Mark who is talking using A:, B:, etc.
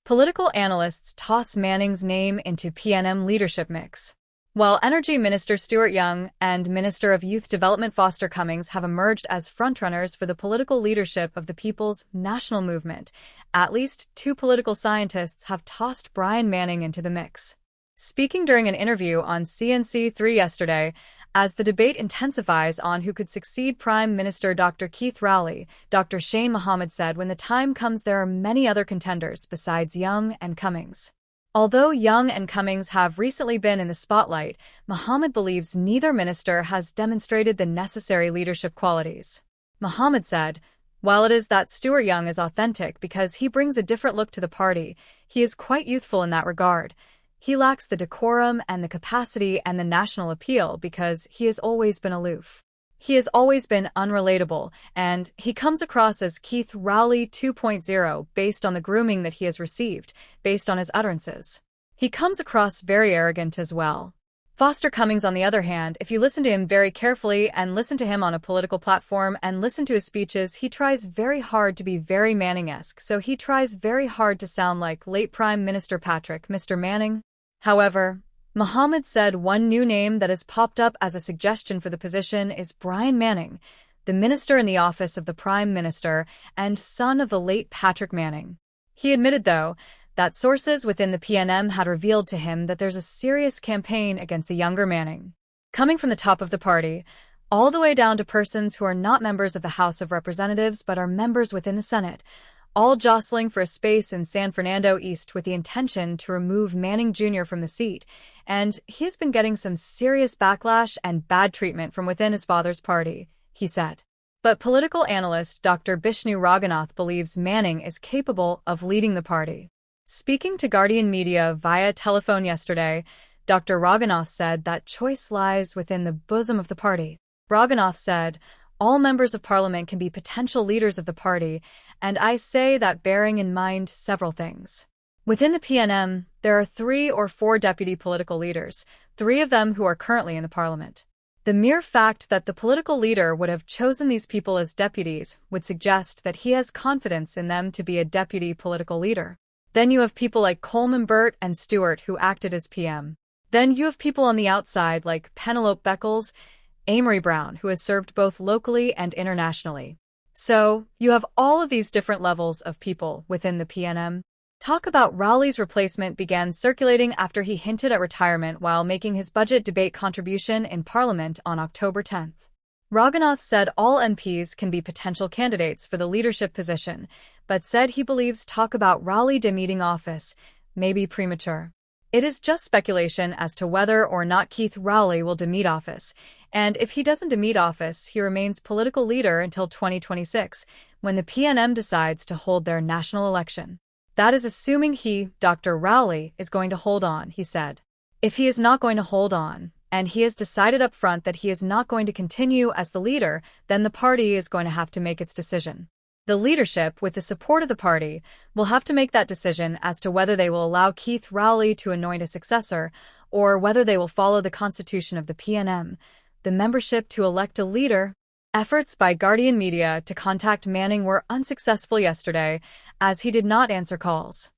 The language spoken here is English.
A: Political analysts toss Manning's name into PNM leadership mix. While Energy Minister Stuart Young and Minister of Youth Development Foster Cummings have emerged as frontrunners for the political leadership of the People's National Movement, at least two political scientists have tossed Brian Manning into the mix. Speaking during an interview on CNC3 yesterday, as the debate intensifies on who could succeed Prime Minister Dr. Keith Rowley, Dr. Shane Mohammed said when the time comes there are many other contenders besides Young and Cummings. Although Young and Cummings have recently been in the spotlight, Mohammed believes neither minister has demonstrated the necessary leadership qualities. Mohammed said, "While it is that Stuart Young is authentic because he brings a different look to the party, he is quite youthful in that regard. He lacks the decorum and the capacity and the national appeal because he has always been aloof. He has always been unrelatable, and he comes across as Keith Rowley 2.0 based on the grooming that he has received, based on his utterances. He comes across very arrogant as well." Foster Cummings, on the other hand, if you listen to him very carefully and listen to him on a political platform and listen to his speeches, he tries very hard to be very Manning-esque, so he tries very hard to sound like late Prime Minister Patrick, Mr. Manning. However, Mohammed said one new name that has popped up as a suggestion for the position is Brian Manning, the minister in the office of the Prime Minister and son of the late Patrick Manning. He admitted, though, that sources within the PNM had revealed to him that there's a serious campaign against the younger Manning, coming from the top of the party, all the way down to persons who are not members of the House of Representatives but are members within the Senate, all jostling for a space in San Fernando East with the intention to remove Manning Jr. from the seat, and he has been getting some serious backlash and bad treatment from within his father's party, he said. But political analyst Dr. Bishnu Ragano believes Manning is capable of leading the party. Speaking to Guardian Media via telephone yesterday, Dr. Ragano said that choice lies within the bosom of the party. Ragano said, "All members of parliament can be potential leaders of the party, and I say that bearing in mind several things. Within the PNM, there are 3 or 4 deputy political leaders, 3 of them who are currently in the parliament. The mere fact that the political leader would have chosen these people as deputies would suggest that he has confidence in them to be a deputy political leader. Then you have people like Coleman Burt and Stewart who acted as PM. Then you have people on the outside like Penelope Beckles, Amory Brown, who has served both locally and internationally. So, you have all of these different levels of people within the PNM." Talk about Rowley's replacement began circulating after he hinted at retirement while making his budget debate contribution in Parliament on October 10th. Raghunath said all MPs can be potential candidates for the leadership position, but said he believes talk about Rowley demeaning office may be premature. It is just speculation as to whether or not Keith Rowley will demit office, and if he doesn't demit office, he remains political leader until 2026, when the PNM decides to hold their national election. That is assuming he, Dr. Rowley, is going to hold on, he said. If he is not going to hold on, and he has decided up front that he is not going to continue as the leader, then the party is going to have to make its decision. The leadership, with the support of the party, will have to make that decision as to whether they will allow Keith Rowley to anoint a successor, or whether they will follow the constitution of the PNM, the membership to elect a leader. Efforts by Guardian Media to contact Manning were unsuccessful yesterday, as he did not answer calls.